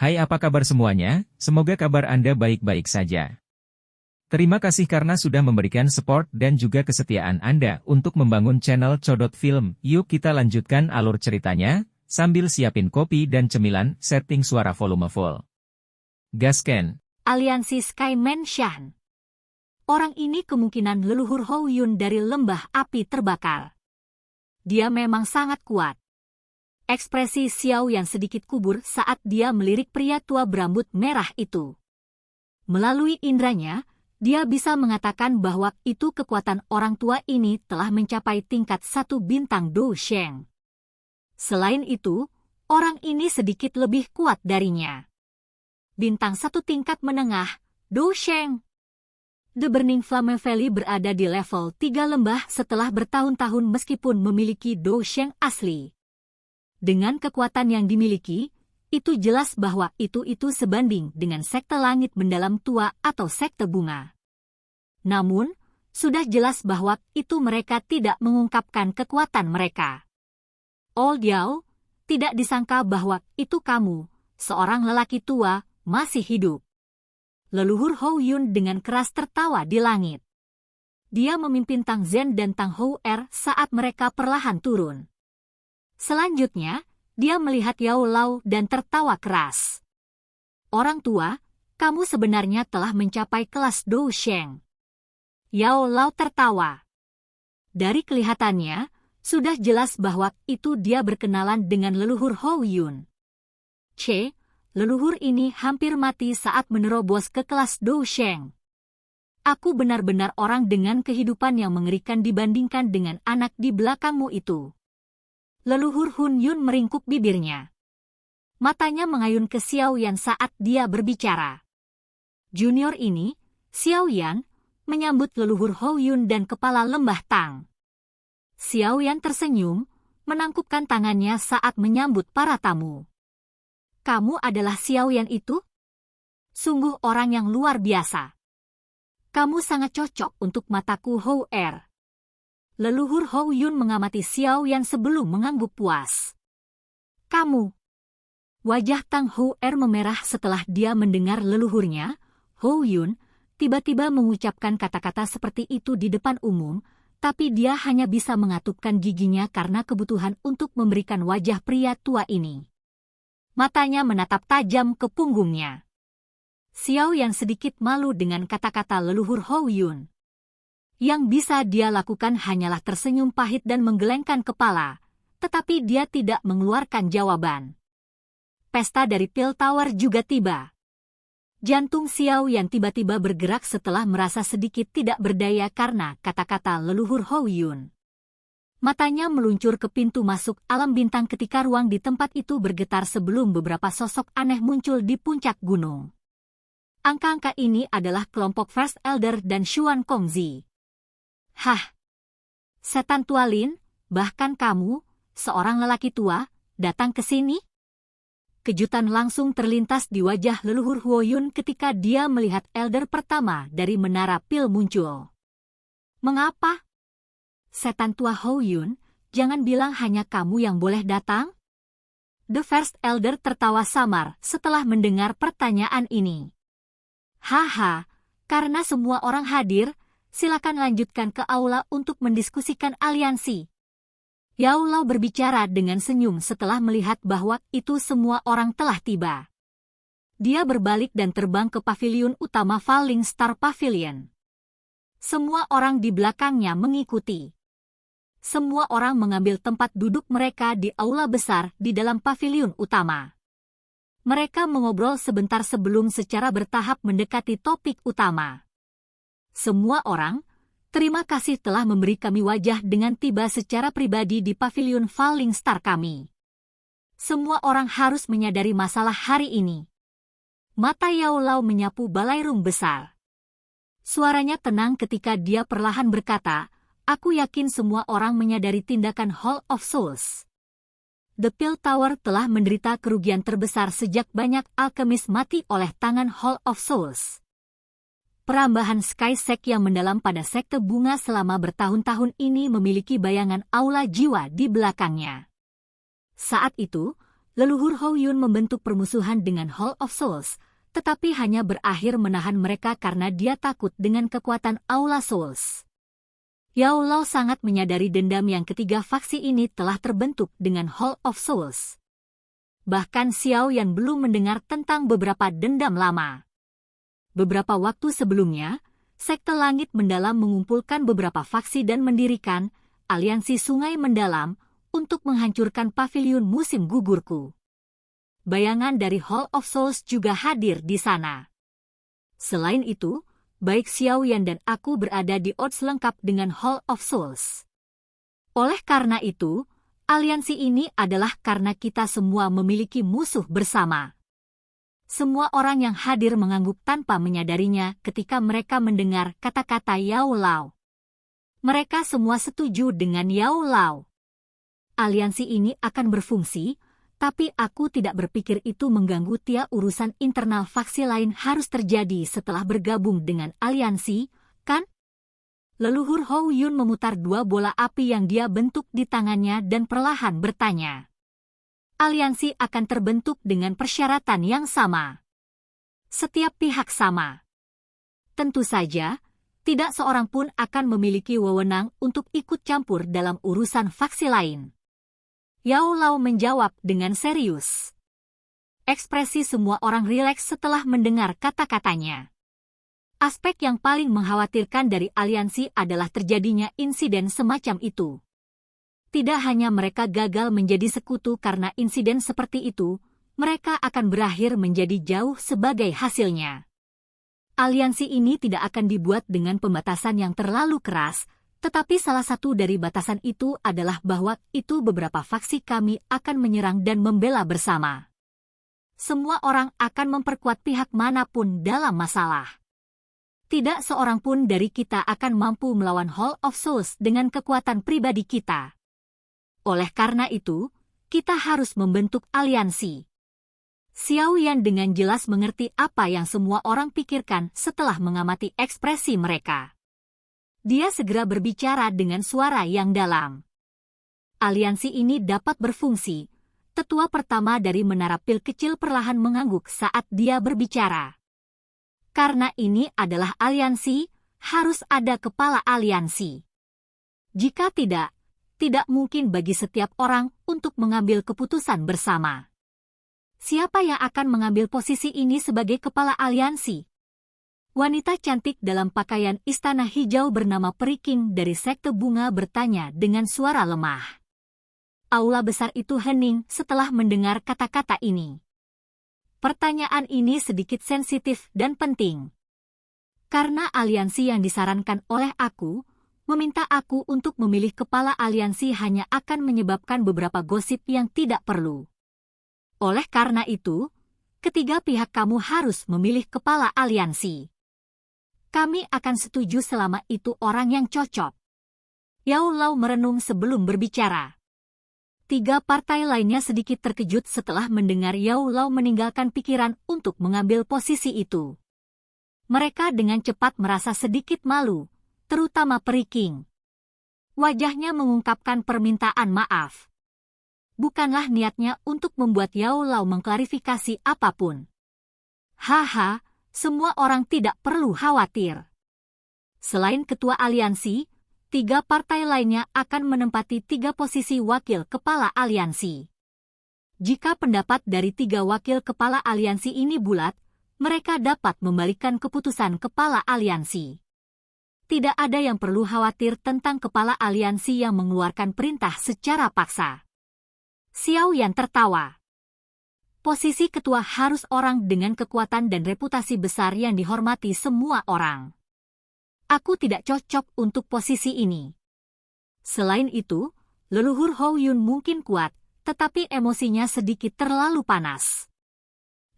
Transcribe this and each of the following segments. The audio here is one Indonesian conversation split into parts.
Hai, apa kabar semuanya? Semoga kabar Anda baik-baik saja. Terima kasih karena sudah memberikan support dan juga kesetiaan Anda untuk membangun channel Codot Film. Yuk kita lanjutkan alur ceritanya, sambil siapin kopi dan cemilan, setting suara volume full. Gasken. Aliansi Skyman Shan. Orang ini kemungkinan leluhur Hou Yun dari lembah api terbakar. Dia memang sangat kuat. Ekspresi Xiao yang sedikit kubur saat dia melirik pria tua berambut merah itu. Melalui indranya, dia bisa mengatakan bahwa itu kekuatan orang tua ini telah mencapai tingkat 1 bintang Do Sheng. Selain itu, orang ini sedikit lebih kuat darinya. Bintang 1 tingkat menengah, Do Sheng. The Burning Flame Valley berada di level 3 lembah setelah bertahun-tahun meskipun memiliki Do Sheng asli. Dengan kekuatan yang dimiliki, itu jelas bahwa itu sebanding dengan sekte langit mendalam tua atau sekte bunga. Namun, sudah jelas bahwa itu mereka tidak mengungkapkan kekuatan mereka. Old Yao, tidak disangka bahwa itu kamu, seorang lelaki tua, masih hidup. Leluhur Hou Yun dengan keras tertawa di langit. Dia memimpin Tang Zhen dan Tang Hou Er saat mereka perlahan turun. Selanjutnya, dia melihat Yao Lao dan tertawa keras. Orang tua, kamu sebenarnya telah mencapai kelas Do Sheng. Yao Lao tertawa. Dari kelihatannya, sudah jelas bahwa itu dia berkenalan dengan leluhur Hou Yun. Leluhur ini hampir mati saat menerobos ke kelas Do Sheng. Aku benar-benar orang dengan kehidupan yang mengerikan dibandingkan dengan anak di belakangmu itu. Leluhur Hun Yun meringkuk bibirnya. Matanya mengayun ke Xiao Yan saat dia berbicara. Junior ini, Xiao Yan, menyambut leluhur Hou Yun dan kepala lembah Tang. Xiao Yan tersenyum, menangkupkan tangannya saat menyambut para tamu. Kamu adalah Xiao Yan itu? Sungguh orang yang luar biasa. Kamu sangat cocok untuk mataku Hou Er. Leluhur Hou Yun mengamati Xiao Yan sebelum mengangguk puas. Kamu. Wajah Tang Hou Er memerah setelah dia mendengar leluhurnya, Hou Yun, tiba-tiba mengucapkan kata-kata seperti itu di depan umum, tapi dia hanya bisa mengatupkan giginya karena kebutuhan untuk memberikan wajah pria tua ini. Matanya menatap tajam ke punggungnya. Xiao Yan sedikit malu dengan kata-kata leluhur Hou Yun. Yang bisa dia lakukan hanyalah tersenyum pahit dan menggelengkan kepala, tetapi dia tidak mengeluarkan jawaban. Pesta dari Pil Tower juga tiba. Jantung Xiao Yan tiba-tiba bergerak setelah merasa sedikit tidak berdaya karena kata-kata leluhur Hou Yun. Matanya meluncur ke pintu masuk alam bintang ketika ruang di tempat itu bergetar sebelum beberapa sosok aneh muncul di puncak gunung. Angka-angka ini adalah kelompok First Elder dan Xuan Kongzi. Hah! Setan tua Lin, bahkan kamu, seorang lelaki tua, datang ke sini? Kejutan langsung terlintas di wajah leluhur Hou Yun ketika dia melihat Elder pertama dari Menara Pil muncul. Mengapa? Setan tua Hou Yun, jangan bilang hanya kamu yang boleh datang? The First Elder tertawa samar setelah mendengar pertanyaan ini. Haha, karena semua orang hadir, silakan lanjutkan ke aula untuk mendiskusikan aliansi. Yao Lao berbicara dengan senyum setelah melihat bahwa itu semua orang telah tiba. Dia berbalik dan terbang ke paviliun utama Falling Star Pavilion. Semua orang di belakangnya mengikuti. Semua orang mengambil tempat duduk mereka di aula besar di dalam paviliun utama. Mereka mengobrol sebentar sebelum secara bertahap mendekati topik utama. Semua orang, terima kasih telah memberi kami wajah dengan tiba secara pribadi di paviliun Falling Star kami. Semua orang harus menyadari masalah hari ini. Mata Yao Lao menyapu balairung besar. Suaranya tenang ketika dia perlahan berkata, aku yakin semua orang menyadari tindakan Hall of Souls. The Pil Tower telah menderita kerugian terbesar sejak banyak alkemis mati oleh tangan Hall of Souls. Perambahan Sky Sect yang mendalam pada sekte bunga selama bertahun-tahun ini memiliki bayangan aula jiwa di belakangnya. Saat itu, leluhur Hou Yun membentuk permusuhan dengan Hall of Souls, tetapi hanya berakhir menahan mereka karena dia takut dengan kekuatan Aula Souls. Yao Lao sangat menyadari dendam yang ketiga faksi ini telah terbentuk dengan Hall of Souls. Bahkan Xiao Yan belum mendengar tentang beberapa dendam lama. Beberapa waktu sebelumnya, Sekte Langit Mendalam mengumpulkan beberapa faksi dan mendirikan Aliansi Sungai Mendalam untuk menghancurkan paviliun musim gugurku. Bayangan dari Hall of Souls juga hadir di sana. Selain itu, baik Xiao Yan dan aku berada di odds lengkap dengan Hall of Souls. Oleh karena itu, aliansi ini adalah karena kita semua memiliki musuh bersama. Semua orang yang hadir mengangguk tanpa menyadarinya ketika mereka mendengar kata-kata Yao Lao. Mereka semua setuju dengan Yao Lao. Aliansi ini akan berfungsi, tapi aku tidak berpikir itu mengganggu urusan internal faksi lain harus terjadi setelah bergabung dengan aliansi, kan? Leluhur Hou Yun memutar dua bola api yang dia bentuk di tangannya dan perlahan bertanya. Aliansi akan terbentuk dengan persyaratan yang sama. Setiap pihak sama. Tentu saja, tidak seorang pun akan memiliki wewenang untuk ikut campur dalam urusan faksi lain. Yao Lao menjawab dengan serius. Ekspresi semua orang rileks setelah mendengar kata-katanya. Aspek yang paling mengkhawatirkan dari aliansi adalah terjadinya insiden semacam itu. Tidak hanya mereka gagal menjadi sekutu karena insiden seperti itu, mereka akan berakhir menjadi jauh sebagai hasilnya. Aliansi ini tidak akan dibuat dengan pembatasan yang terlalu keras, tetapi salah satu dari batasan itu adalah bahwa itu beberapa faksi kami akan menyerang dan membela bersama. Semua orang akan memperkuat pihak manapun dalam masalah. Tidak seorang pun dari kita akan mampu melawan Hall of Souls dengan kekuatan pribadi kita. Oleh karena itu, kita harus membentuk aliansi. Xiao Yan dengan jelas mengerti apa yang semua orang pikirkan setelah mengamati ekspresi mereka. Dia segera berbicara dengan suara yang dalam. Aliansi ini dapat berfungsi. Tetua pertama dari Menara Pil Kecil perlahan mengangguk saat dia berbicara. Karena ini adalah aliansi, harus ada kepala aliansi. Jika tidak mungkin bagi setiap orang untuk mengambil keputusan bersama. Siapa yang akan mengambil posisi ini sebagai kepala aliansi? Wanita cantik dalam pakaian istana hijau bernama Periking dari Sekte Bunga bertanya dengan suara lemah. Aula besar itu hening setelah mendengar kata-kata ini. Pertanyaan ini sedikit sensitif dan penting. Karena aliansi yang disarankan oleh aku, meminta aku untuk memilih kepala aliansi hanya akan menyebabkan beberapa gosip yang tidak perlu. Oleh karena itu, ketiga pihak kamu harus memilih kepala aliansi. Kami akan setuju selama itu orang yang cocok. Yao Lao merenung sebelum berbicara. Tiga partai lainnya sedikit terkejut setelah mendengar Yao Lao meninggalkan pikiran untuk mengambil posisi itu. Mereka dengan cepat merasa sedikit malu, terutama Periking. Wajahnya mengungkapkan permintaan maaf. Bukanlah niatnya untuk membuat Yao Lao mengklarifikasi apapun. Haha. Semua orang tidak perlu khawatir. Selain ketua aliansi, tiga partai lainnya akan menempati tiga posisi wakil kepala aliansi. Jika pendapat dari tiga wakil kepala aliansi ini bulat, mereka dapat membalikan keputusan kepala aliansi. Tidak ada yang perlu khawatir tentang kepala aliansi yang mengeluarkan perintah secara paksa. Xiao Yan tertawa. Posisi ketua harus orang dengan kekuatan dan reputasi besar yang dihormati semua orang. Aku tidak cocok untuk posisi ini. Selain itu, leluhur Hou Yun mungkin kuat, tetapi emosinya sedikit terlalu panas.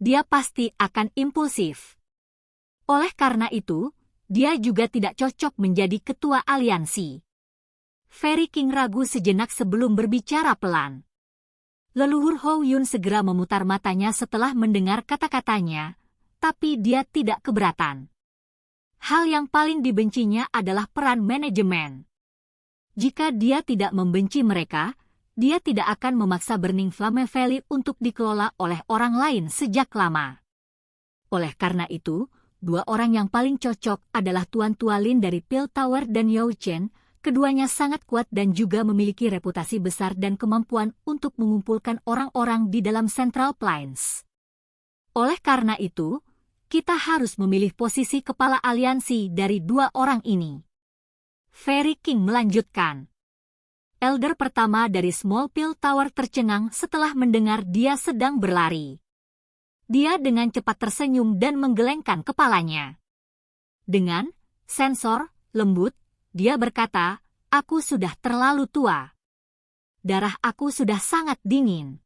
Dia pasti akan impulsif. Oleh karena itu, dia juga tidak cocok menjadi ketua aliansi. Periking ragu sejenak sebelum berbicara pelan. Leluhur Hou Yun segera memutar matanya setelah mendengar kata-katanya, tapi dia tidak keberatan. Hal yang paling dibencinya adalah peran manajemen. Jika dia tidak membenci mereka, dia tidak akan memaksa Burning Flame Valley untuk dikelola oleh orang lain sejak lama. Oleh karena itu, dua orang yang paling cocok adalah Tuan Tualin dari Pale Tower dan Yao Chen. Keduanya sangat kuat dan juga memiliki reputasi besar dan kemampuan untuk mengumpulkan orang-orang di dalam Central Plains. Oleh karena itu, kita harus memilih posisi kepala aliansi dari dua orang ini. Fairy King melanjutkan. Elder pertama dari Small Pale Tower tercengang setelah mendengar dia sedang berlari. Dia dengan cepat tersenyum dan menggelengkan kepalanya. Dengan sensor lembut, dia berkata, "Aku sudah terlalu tua. Darah aku sudah sangat dingin.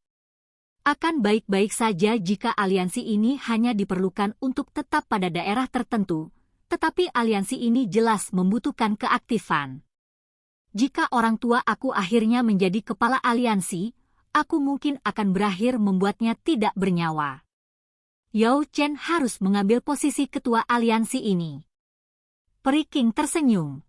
Akan baik-baik saja jika aliansi ini hanya diperlukan untuk tetap pada daerah tertentu, tetapi aliansi ini jelas membutuhkan keaktifan. Jika orang tua aku akhirnya menjadi kepala aliansi, aku mungkin akan berakhir membuatnya tidak bernyawa." Yao Chen harus mengambil posisi ketua aliansi ini. Peri King tersenyum.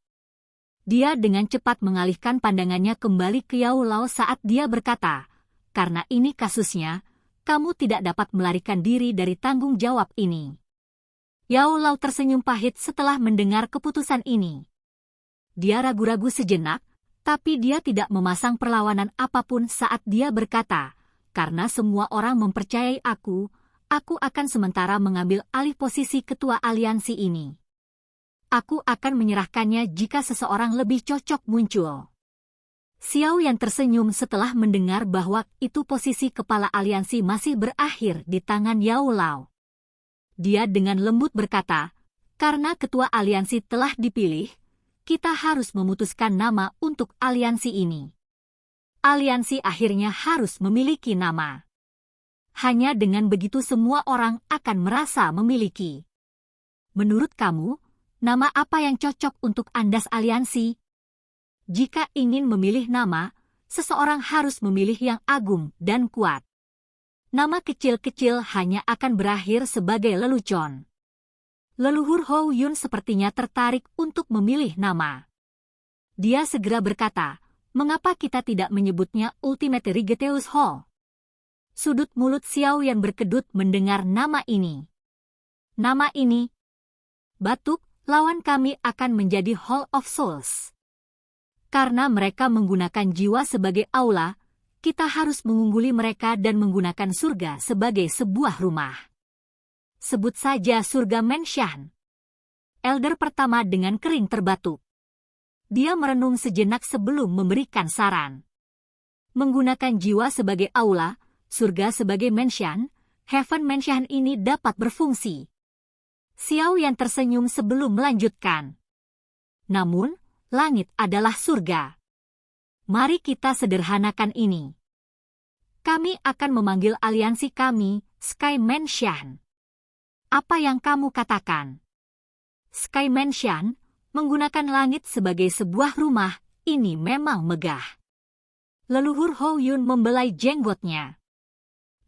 Dia dengan cepat mengalihkan pandangannya kembali ke Yao Lao saat dia berkata, "Karena ini kasusnya, kamu tidak dapat melarikan diri dari tanggung jawab ini." Yao Lao tersenyum pahit setelah mendengar keputusan ini. Dia ragu-ragu sejenak, tapi dia tidak memasang perlawanan apapun saat dia berkata, "Karena semua orang mempercayai aku akan sementara mengambil alih posisi ketua aliansi ini. Aku akan menyerahkannya jika seseorang lebih cocok muncul." Xiao Yan tersenyum setelah mendengar bahwa itu posisi kepala aliansi masih berakhir di tangan Yao Lao. Dia dengan lembut berkata, "Karena ketua aliansi telah dipilih, kita harus memutuskan nama untuk aliansi ini. Aliansi akhirnya harus memiliki nama. Hanya dengan begitu semua orang akan merasa memiliki. Menurut kamu, nama apa yang cocok untuk Andas aliansi?" Jika ingin memilih nama, seseorang harus memilih yang agung dan kuat. Nama kecil-kecil hanya akan berakhir sebagai lelucon. Leluhur Hou Yun sepertinya tertarik untuk memilih nama. Dia segera berkata, "Mengapa kita tidak menyebutnya Ultimate Rigeteus Hall?" Sudut mulut Xiao Yan berkedut mendengar nama ini. "Nama ini, batuk, lawan kami akan menjadi Hall of Souls. Karena mereka menggunakan jiwa sebagai aula, kita harus mengungguli mereka dan menggunakan surga sebagai sebuah rumah. Sebut saja surga Menshan." Elder pertama dengan kering terbatuk. Dia merenung sejenak sebelum memberikan saran. Menggunakan jiwa sebagai aula, surga sebagai Menshan, Heaven Menshan ini dapat berfungsi. Xiao Yan tersenyum sebelum melanjutkan. Namun, langit adalah surga. Mari kita sederhanakan ini. Kami akan memanggil aliansi kami, Sky Menshan. Apa yang kamu katakan? Sky Menshan, menggunakan langit sebagai sebuah rumah, ini memang megah. Leluhur Hou Yun membelai jenggotnya.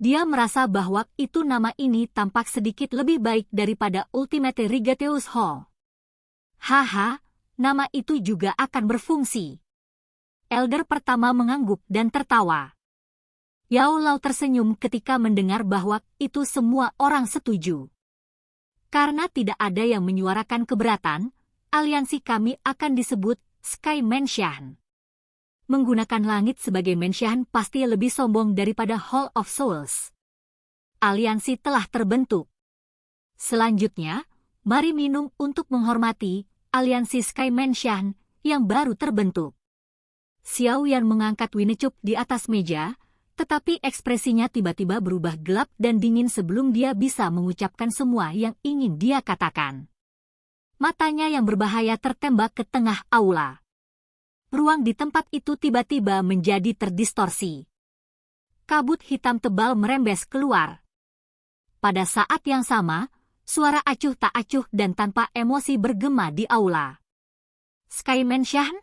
Dia merasa bahwa itu nama ini tampak sedikit lebih baik daripada Ultimate Rigeteus Hall. Haha, nama itu juga akan berfungsi. Elder pertama mengangguk dan tertawa. Yao Lao tersenyum ketika mendengar bahwa itu semua orang setuju. Karena tidak ada yang menyuarakan keberatan, aliansi kami akan disebut Sky Menshan. Menggunakan langit sebagai Menshan pasti lebih sombong daripada Hall of Souls. Aliansi telah terbentuk. Selanjutnya, mari minum untuk menghormati aliansi Sky Menshan yang baru terbentuk. Xiao Yan mengangkat Winecup di atas meja, tetapi ekspresinya tiba-tiba berubah gelap dan dingin sebelum dia bisa mengucapkan semua yang ingin dia katakan. Matanya yang berbahaya tertembak ke tengah aula. Ruang di tempat itu tiba-tiba menjadi terdistorsi. Kabut hitam tebal merembes keluar. Pada saat yang sama, suara acuh tak acuh dan tanpa emosi bergema di aula. Sky Menshan?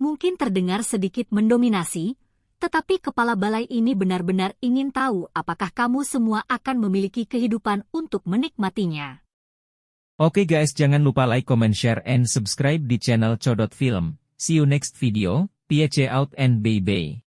Mungkin terdengar sedikit mendominasi, tetapi kepala balai ini benar-benar ingin tahu apakah kamu semua akan memiliki kehidupan untuk menikmatinya. Oke guys, jangan lupa like, comment, share, and subscribe di channel Codot Film. See you next video, peace out and bye-bye.